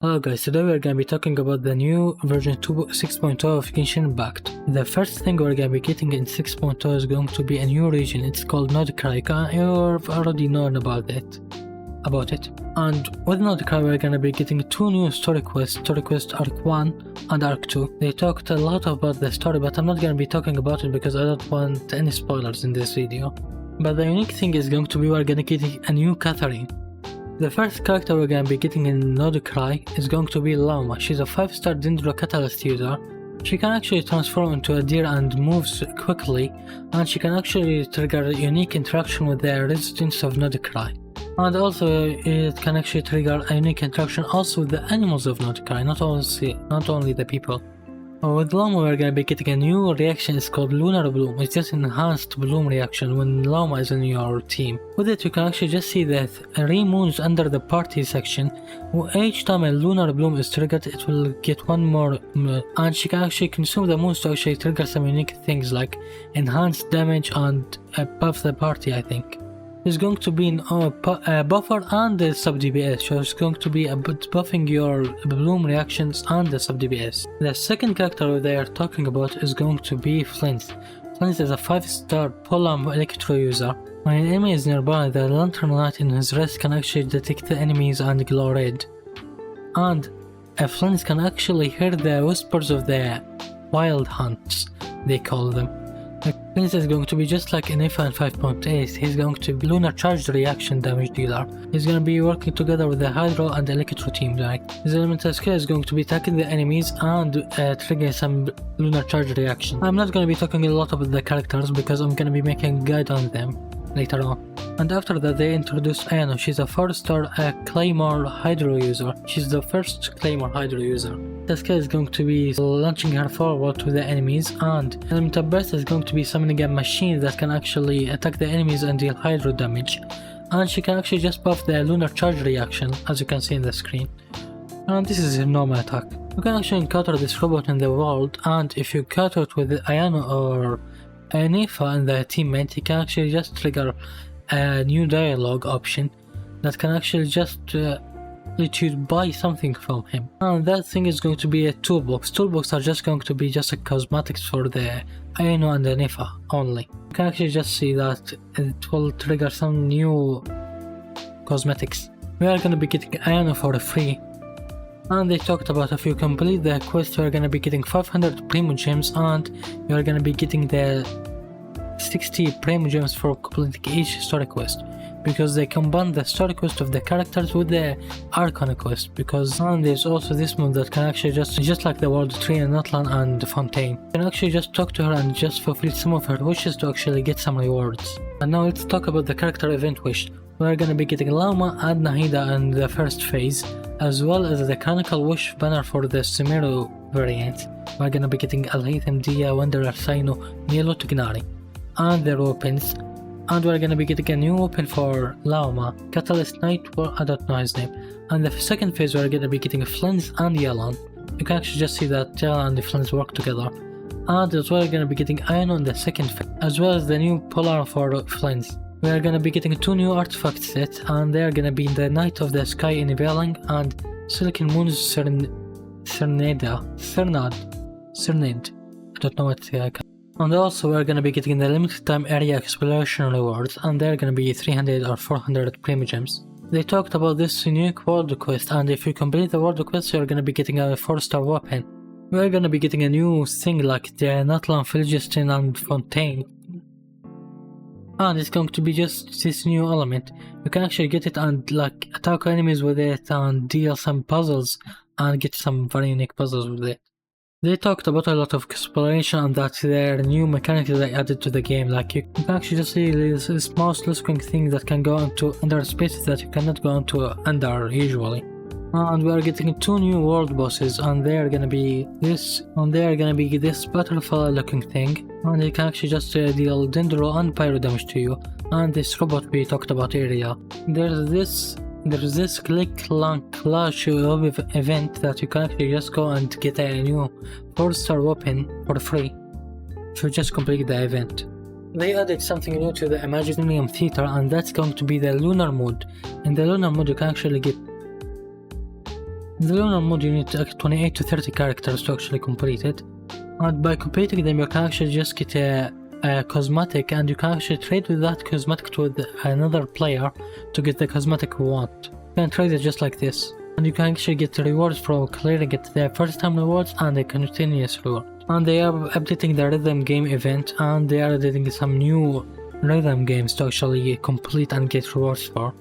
Hello guys, today we're gonna be talking about the new version 6.0 of Genshin Impact. The first thing we're gonna be getting in 6.0 is going to be a new region. It's called Nordkrike. You've already known about it. And with Nordkrike we're gonna be getting two new story quest Arc 1 and Arc 2. They talked a lot about the story, but I'm not gonna be talking about it because I don't want any spoilers in this video. But the unique thing is going to be we're gonna get a new Catherine. The first character we're gonna be getting in Nordkrike is going to be Lauma. She's a 5-star Dendro Catalyst user. She can actually transform into a deer and moves quickly, and she can actually trigger a unique interaction with the residents of Nordkrike. And also it can actually trigger a unique interaction also with the animals of Nordkrike, not only the people. With Lauma we're gonna be getting a new reaction. It's called Lunar Bloom. It's just enhanced bloom reaction when Lauma is in your team. With it you can actually just see the 3 moons under the party section. Each time a Lunar Bloom is triggered it will get one more and she can actually consume the moons to actually trigger some unique things like enhanced damage and buff the party, I think. There's going to be a buffer and a sub DPS, so it's going to be buffing your bloom reactions and the sub DPS. The second character they are talking about is going to be Flint. Flint is a 5-star Polam Electro user. When an enemy is nearby, the Lantern Light in his wrist can actually detect the enemies and glow red. And Flint can actually hear the whispers of the wild hunts, they call them. Flint is going to be just like in F5 5.8, he's going to be Lunar Charged Reaction damage dealer. He's going to be working together with the Hydro and Electro team. His elemental skill is going to be attacking the enemies and triggering some Lunar Charged Reaction. I'm not going to be talking a lot about the characters because I'm going to be making a guide on them later on. And after that they introduced Ayano. She's a 4-star Claymore Hydro user. She's the first Claymore Hydro user. The skill is going to be launching her forward to the enemies, and Elemental Burst is going to be summoning a machine that can actually attack the enemies and deal Hydro damage. And she can actually just buff the Lunar Charge reaction, as you can see in the screen. And this is her normal attack. You can actually encounter this robot in the world, and if you encounter it with Ayano or Nifa and the teammate, you can actually just trigger a new dialogue option that can actually just let you buy something from him. And that thing is going to be a toolbox. Toolbox are just going to be just a cosmetics for the Ayano and the Nifa only. You can actually just see that it will trigger some new cosmetics. We are going to be getting Ayano for free. And they talked about if you complete the quest you are going to be getting 500 Primo Gems and you are going to be getting the 60 Primo Gems for completing each story quest, because they combine the story quest of the characters with the Arcana quest. And there's also this move that can actually just like the World Tree in Atlan and Fontaine, you can actually just talk to her and just fulfill some of her wishes to actually get some rewards. And now let's talk about the character event wish. We're gonna be getting Lauma and Nahida in the first phase, as well as the Canonical Wish banner for the summery variant. We're gonna be getting Alhaitham, Dia, Wanderer, Saino, Nilo, Tignari and their weapons. And we're gonna be getting a new weapon for Lauma, Catalyst Knight, I don't know his name. And the second phase we're gonna be getting Flins and Yelan. You can actually just see that Yelan and the Flins work together. And as well we're gonna be getting Ayano in the second phase, as well as the new Polar for Flins. We are gonna be getting 2 new artifact sets, and they are gonna be the Night of the Sky in Velang and Silicon Moon's Cernade. I don't know what And also we're gonna be getting the limited time area exploration rewards, and they're gonna be 300 or 400 Primo Gems. They talked about this unique world quest, and if you complete the world quest you're gonna be getting a 4-star weapon. We're gonna be getting a new thing like the Natlan, Philgiston and Fontaine. And it's going to be just this new element. You can actually get it and like attack enemies with it and deal some puzzles and get some very unique puzzles with it. They talked about a lot of exploration and that there are new mechanics they added to the game. Like you can actually just see this mouse looking thing that can go into under spaces that you cannot go into under usually. And we are getting 2 new world bosses, and they are gonna be this butterfly looking thing, and you can actually just deal Dendro and Pyro damage to you. And this robot we talked about earlier. There's this Click Clank Clash event that you can actually just go and get a new 4-star weapon for free if you just complete the event. They added something new to the Imaginarium Theater, and that's going to be the Lunar mode. In the Lunar mode you can actually get In the lunar mode you need 28 to 30 characters to actually complete it, and by completing them you can actually just get a cosmetic, and you can actually trade with that cosmetic with another player to get the cosmetic you want. You can trade it just like this, and you can actually get rewards for clearing it, the first time rewards and the continuous reward. And they are updating the rhythm game event, and they are adding some new rhythm games to actually complete and get rewards for.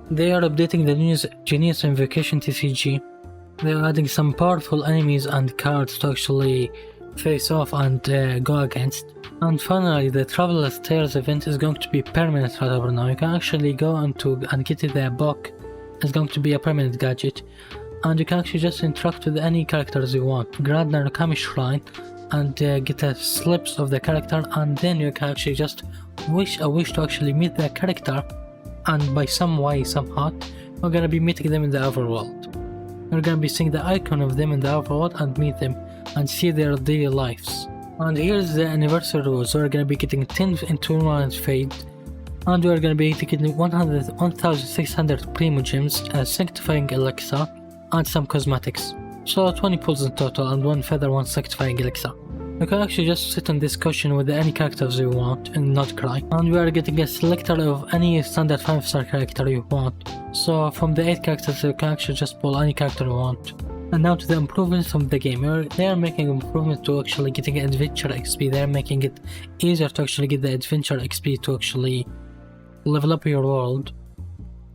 They are updating the new Genius Invocation TCG. They are adding some powerful enemies and cards to actually face off and go against. And finally, the Traveler's Tales event is going to be permanent right over now. You can actually go into and get the book. It's going to be a permanent gadget, and you can actually just interact with any characters you want. Grant Narukami Shrine and get a slips of the character, and then you can actually just wish to actually meet the character, and by some way, somehow, you're gonna be meeting them in the overworld. You're gonna be seeing the icon of them in the overworld and meet them and see their daily lives. And here's the anniversary rules. We're gonna be getting 10 Tournament Fade, and we're gonna be getting 1,600 Primo Gems, a Sanctifying Elixir, and some cosmetics. So 20 pulls in total, and 1 feather, 1 Sanctifying Elixir. You can actually just sit on this cushion with any characters you want and not cry. And we are getting a selector of any standard 5-star character you want. So from the 8 characters you can actually just pull any character you want. And now to the improvements of the game. They are making improvements to actually getting adventure XP. They are making it easier to actually get the adventure XP to actually level up your world.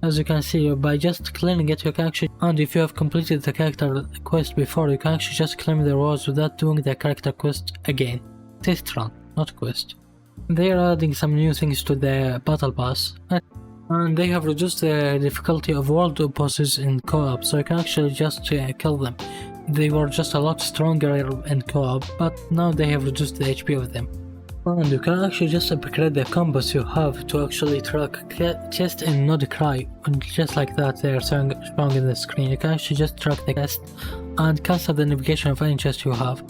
As you can see, by just clearing it, you can actually, and if you have completed the character quest before, you can actually just claim the rewards without doing the character quest again. Test run, not quest. They are adding some new things to the battle pass, and they have reduced the difficulty of world bosses in co-op, so you can actually just kill them. They were just a lot stronger in co-op, but now they have reduced the HP of them. And you can actually just upgrade the combos you have to actually track chest and not cry, and just like that they are showing in the screen. You can actually just track the chest and cancel the navigation of any chest you have.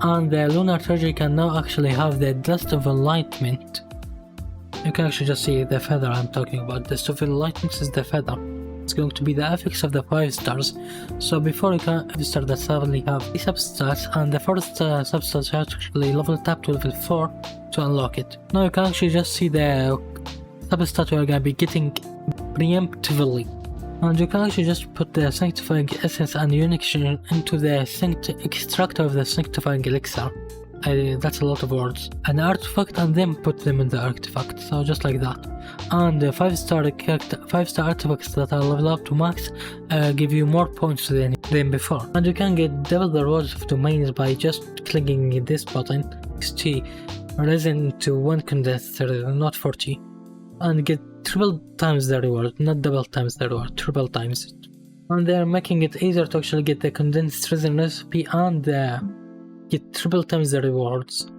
And the lunar treasure can now actually have the dust of enlightenment. You can actually just see the feather I'm talking about. The dust of enlightenment is the feather. It's going to be the affix of the 5 stars. So before you can register that suddenly have 3 substats, and the first substats you actually level it up to level 4 to unlock it. Now you can actually just see the substat you are going to be getting preemptively. And you can actually just put the Sanctifying Essence and Uniction into the extractor of the Sanctifying Elixir. That's a lot of words. An artifact, and then put them in the artifact, so just like that. And the 5-star artifacts that are leveled up to max give you more points than before. And you can get double the rewards of domains by just clicking this button, XT, risen to 1 condenser, not 40, and get triple times the reward, not double times the reward, triple times it. And they are making it easier to actually get the condensed resin recipe and get triple times the rewards.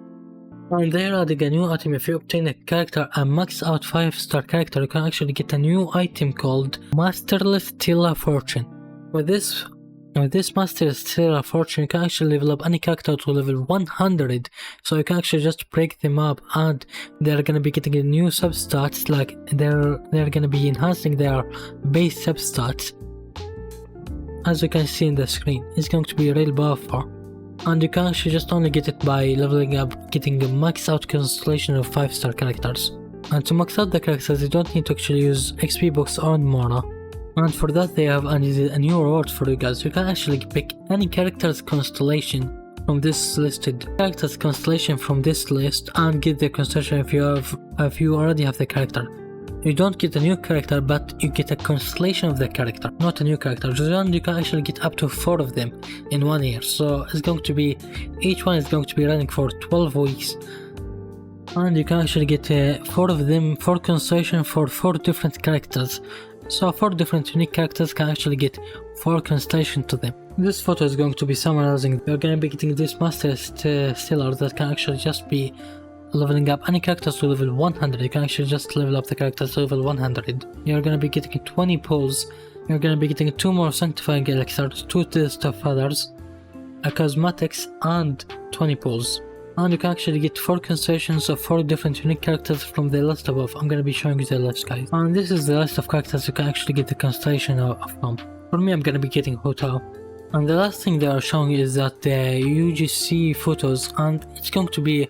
And they are adding a new item. If you obtain a character, a max out 5-star character, you can actually get a new item called Masterless Tila Fortune. With this Masterless Tila Fortune, you can actually level up any character to level 100. So you can actually just break them up, and they're gonna be getting a new substats, like they're gonna be enhancing their base substats. As you can see in the screen, it's going to be real powerful. And you can actually just only get it by leveling up, getting a max out constellation of 5-star characters. And to max out the characters, you don't need to actually use XP box or mana. And for that they have a new reward for you guys. You can actually pick any character's constellation from this listed constellation from this list, and get the constellation if you already have the character. You don't get a new character, but you get a constellation of the character, not a new character. And you can actually get up to 4 of them in 1 year. So it's going to be, each one is going to be running for 12 weeks. And you can actually get 4 of them, 4 constellation for 4 different characters. So 4 different unique characters can actually get 4 constellation to them. This photo is going to be summarizing. You're going to be getting this master stellar that can actually just be leveling up any characters to level 100. You can actually just level up the characters to level 100. You're gonna be getting 20 pulls. You're gonna be getting 2 more Sanctifying Elixirs, 2 Test of Feathers, a Cosmetics, and 20 pulls. And you can actually get 4 constellations of 4 different unique characters from the list above. I'm gonna be showing you the list, guys. And this is the list of characters you can actually get the constellation from. For me, I'm gonna be getting Hotel. And the last thing they are showing is that the UGC photos, and it's going to be,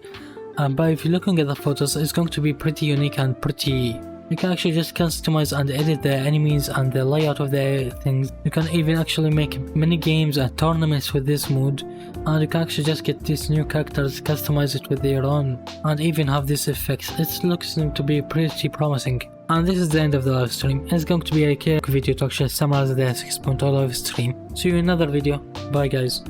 but if you're looking at the photos, it's going to be pretty unique and pretty. You can actually just customize and edit the enemies and the layout of the things. You can even actually make mini games and tournaments with this mode, and you can actually just get these new characters, customize it with their own, and even have these effects. It looks to be pretty promising. And this is the end of the live stream. It's going to be a quick video to actually summarize the 6.0 live stream. See you in another video. Bye guys.